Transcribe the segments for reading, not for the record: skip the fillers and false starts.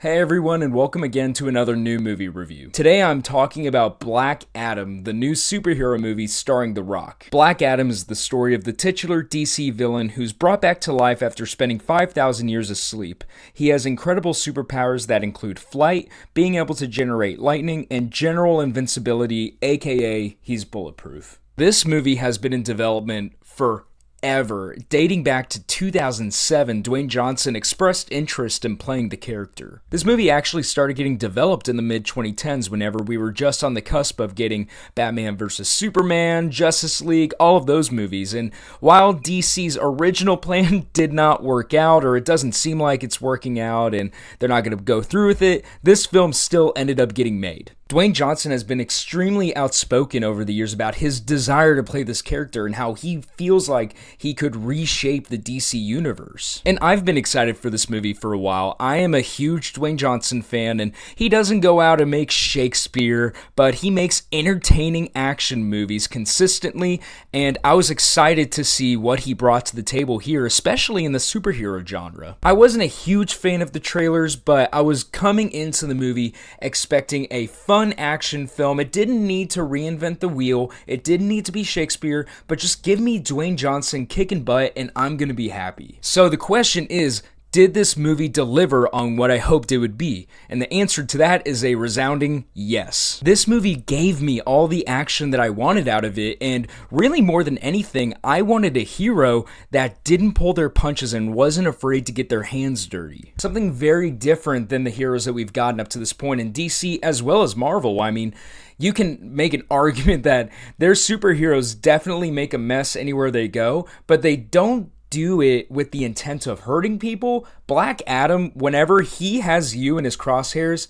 Hey everyone, and welcome again to another new movie review. Today I'm talking about Black Adam, the new superhero movie starring The Rock. Black Adam is the story of the titular DC villain who's brought back to life after spending 5,000 years asleep. He has incredible superpowers that include flight, being able to generate lightning, and general invincibility, aka he's bulletproof. This movie has been in development for ever. Dating back to 2007, Dwayne Johnson expressed interest in playing the character. This movie actually started getting developed in the mid-2010s whenever we were just on the cusp of getting Batman vs. Superman, Justice League, all of those movies. And while DC's original plan did not work out, or it doesn't seem like it's working out and they're not going to go through with it, this film still ended up getting made. Dwayne Johnson has been extremely outspoken over the years about his desire to play this character and how he feels like he could reshape the DC universe. And I've been excited for this movie for a while. I am a huge Dwayne Johnson fan, and he doesn't go out and make Shakespeare, but he makes entertaining action movies consistently, and I was excited to see what he brought to the table here, especially in the superhero genre. I wasn't a huge fan of the trailers, but I was coming into the movie expecting a fun action film. It didn't need to reinvent the wheel. It didn't need to be Shakespeare, but just give me Dwayne Johnson kicking butt and I'm gonna be happy. So the question is, did this movie deliver on what I hoped it would be? And the answer to that is a resounding yes. This movie gave me all the action that I wanted out of it, and really more than anything, I wanted a hero that didn't pull their punches and wasn't afraid to get their hands dirty. Something very different than the heroes that we've gotten up to this point in DC as well as Marvel. I mean, you can make an argument that their superheroes definitely make a mess anywhere they go, but they don't do it with the intent of hurting people. Black Adam, whenever he has you in his crosshairs,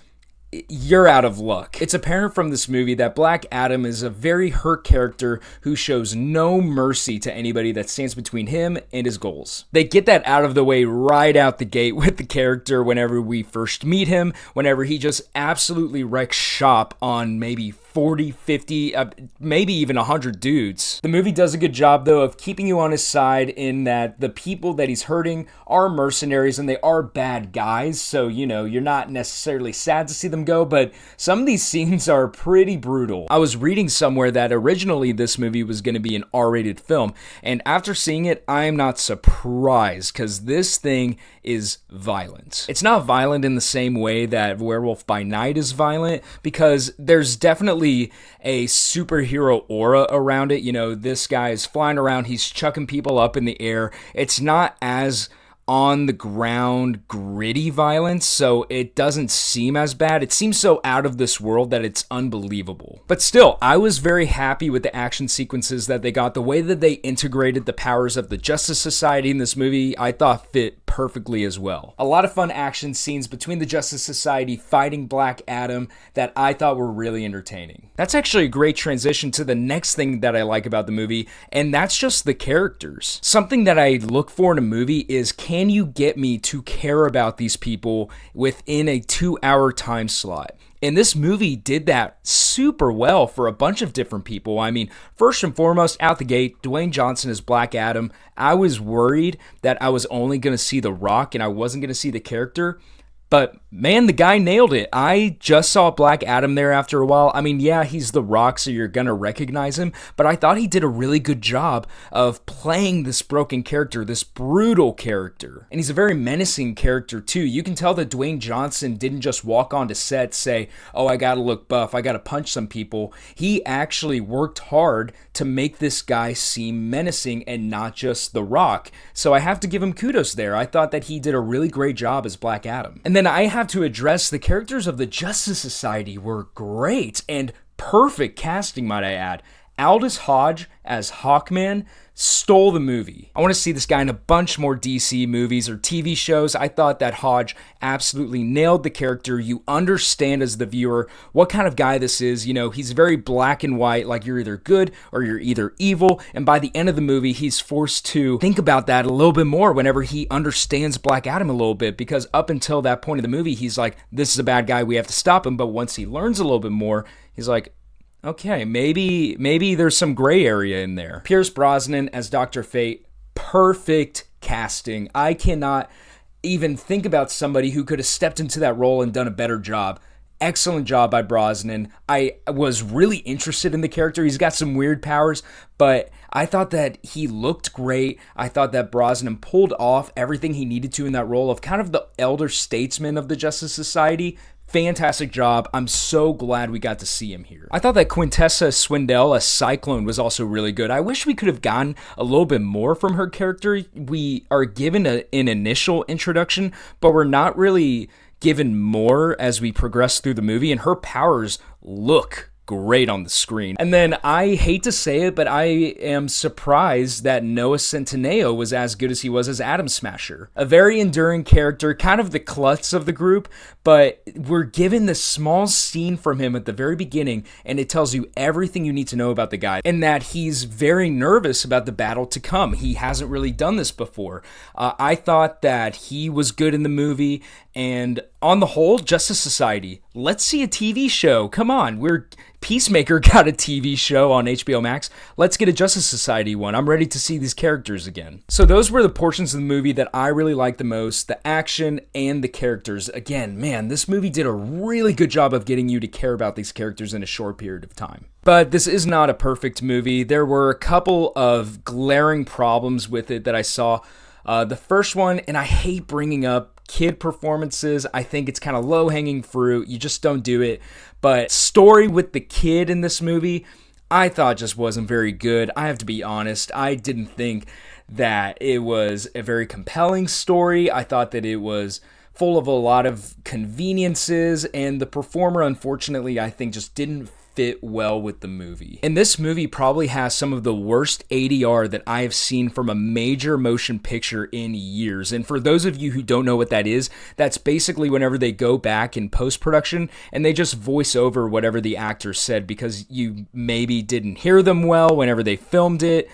you're out of luck. It's apparent from this movie that Black Adam is a very hurt character who shows no mercy to anybody that stands between him and his goals. They get that out of the way right out the gate with the character whenever we first meet him, whenever he just absolutely wrecks shop on maybe 40, 50, maybe even 100 dudes. The movie does a good job, though, of keeping you on his side in that the people that he's hurting are mercenaries and they are bad guys, so, you're not necessarily sad to see them go, but some of these scenes are pretty brutal. I was reading somewhere that originally this movie was going to be an R-rated film, and after seeing it, I am not surprised, because this thing is violent. It's not violent in the same way that Werewolf by Night is violent, because there's definitely a superhero aura around it. This guy is flying around, he's chucking people up in the air. It's not as on the ground gritty violence, so it doesn't seem as bad. It seems so out of this world that it's unbelievable. But still, I was very happy with the action sequences that they got. The way that they integrated the powers of the Justice Society in this movie, I thought fit perfectly as well. A lot of fun action scenes between the Justice Society fighting Black Adam that I thought were really entertaining. That's actually a great transition to the next thing that I like about the movie, and that's just the characters. Something that I look for in a movie is, can you get me to care about these people within a 2-hour time slot? And this movie did that super well for a bunch of different people. I mean, first and foremost, out the gate, Dwayne Johnson is Black Adam. I was worried that I was only going to see The Rock and I wasn't going to see the character. But man, the guy nailed it. I just saw Black Adam there after a while. I mean, yeah, he's The Rock, so you're gonna recognize him, but I thought he did a really good job of playing this broken character, this brutal character. And he's a very menacing character too. You can tell that Dwayne Johnson didn't just walk onto set, say, oh, I gotta look buff, I gotta punch some people. He actually worked hard to make this guy seem menacing and not just The Rock. So I have to give him kudos there. I thought that he did a really great job as Black Adam. And then I have to address the characters of the Justice Society were great and perfect casting, might I add. Aldous Hodge as Hawkman stole the movie. I want to see this guy in a bunch more DC movies or TV shows. I thought that Hodge absolutely nailed the character. You understand as the viewer what kind of guy this is. He's very black and white, like you're either good or you're either evil. And by the end of the movie, he's forced to think about that a little bit more whenever he understands Black Adam a little bit, because up until that point of the movie, he's like, this is a bad guy, we have to stop him. But once he learns a little bit more, he's like, okay, maybe there's some gray area in there. Pierce Brosnan as Dr. Fate, perfect casting. I cannot even think about somebody who could have stepped into that role and done a better job. Excellent job by Brosnan. I was really interested in the character. He's got some weird powers, but I thought that he looked great. I thought that Brosnan pulled off everything he needed to in that role of kind of the elder statesman of the Justice Society. Fantastic job. I'm so glad we got to see him here. I thought that Quintessa Swindell as Cyclone was also really good. I wish we could have gotten a little bit more from her character. We are given an initial introduction, but we're not really given more as we progress through the movie, and her powers look great on the screen. And then I hate to say it, but I am surprised that Noah Centineo was as good as he was as Atom Smasher. A very enduring character, kind of the klutz of the group, but we're given this small scene from him at the very beginning, and it tells you everything you need to know about the guy, and that he's very nervous about the battle to come. He hasn't really done this before. I thought that he was good in the movie, and on the whole, Justice Society, let's see a TV show. Come on, Peacemaker got a TV show on HBO Max. Let's get a Justice Society one. I'm ready to see these characters again. So those were the portions of the movie that I really liked the most, the action and the characters. Again, man, this movie did a really good job of getting you to care about these characters in a short period of time. But this is not a perfect movie. There were a couple of glaring problems with it that I saw. The first one, and I hate bringing up kid performances. I think it's kind of low-hanging fruit. You just don't do it. But story with the kid in this movie, I thought just wasn't very good. I have to be honest. I didn't think that it was a very compelling story. I thought that it was full of a lot of conveniences, and the performer, unfortunately, I think just didn't fit well with the movie. And this movie probably has some of the worst ADR that I have seen from a major motion picture in years. And for those of you who don't know what that is, that's basically whenever they go back in post-production and they just voice over whatever the actor said because you maybe didn't hear them well whenever they filmed it.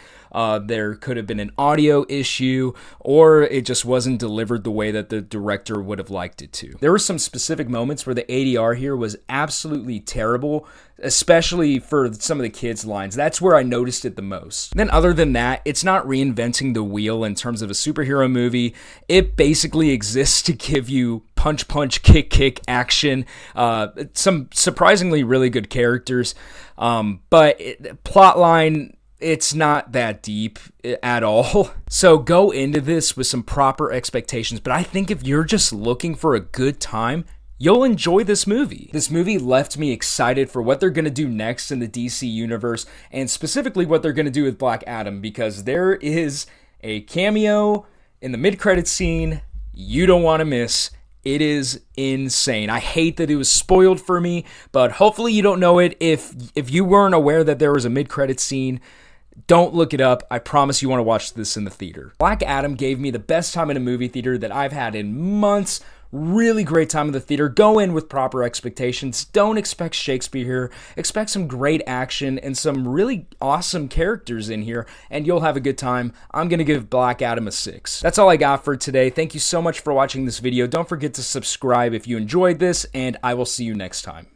There could have been an audio issue, or it just wasn't delivered the way that the director would have liked it to. There were some specific moments where the ADR here was absolutely terrible, especially for some of the kids' lines. That's where I noticed it the most. Then other than that, it's not reinventing the wheel in terms of a superhero movie. It basically exists to give you punch, punch, kick, kick action. Some surprisingly really good characters, but plotline, it's not that deep at all. So go into this with some proper expectations. But I think if you're just looking for a good time, you'll enjoy this movie. This movie left me excited for what they're going to do next in the DC universe, and specifically what they're going to do with Black Adam, because there is a cameo in the mid-credits scene you don't want to miss. It is insane. I hate that it was spoiled for me, but hopefully you don't know it. If you weren't aware that there was a mid-credits scene, don't look it up. I promise you want to watch this in the theater. Black Adam gave me the best time in a movie theater that I've had in months. Really great time in the theater. Go in with proper expectations. Don't expect Shakespeare here. Expect some great action and some really awesome characters in here, and you'll have a good time. I'm going to give Black Adam a 6. That's all I got for today. Thank you so much for watching this video. Don't forget to subscribe if you enjoyed this, and I will see you next time.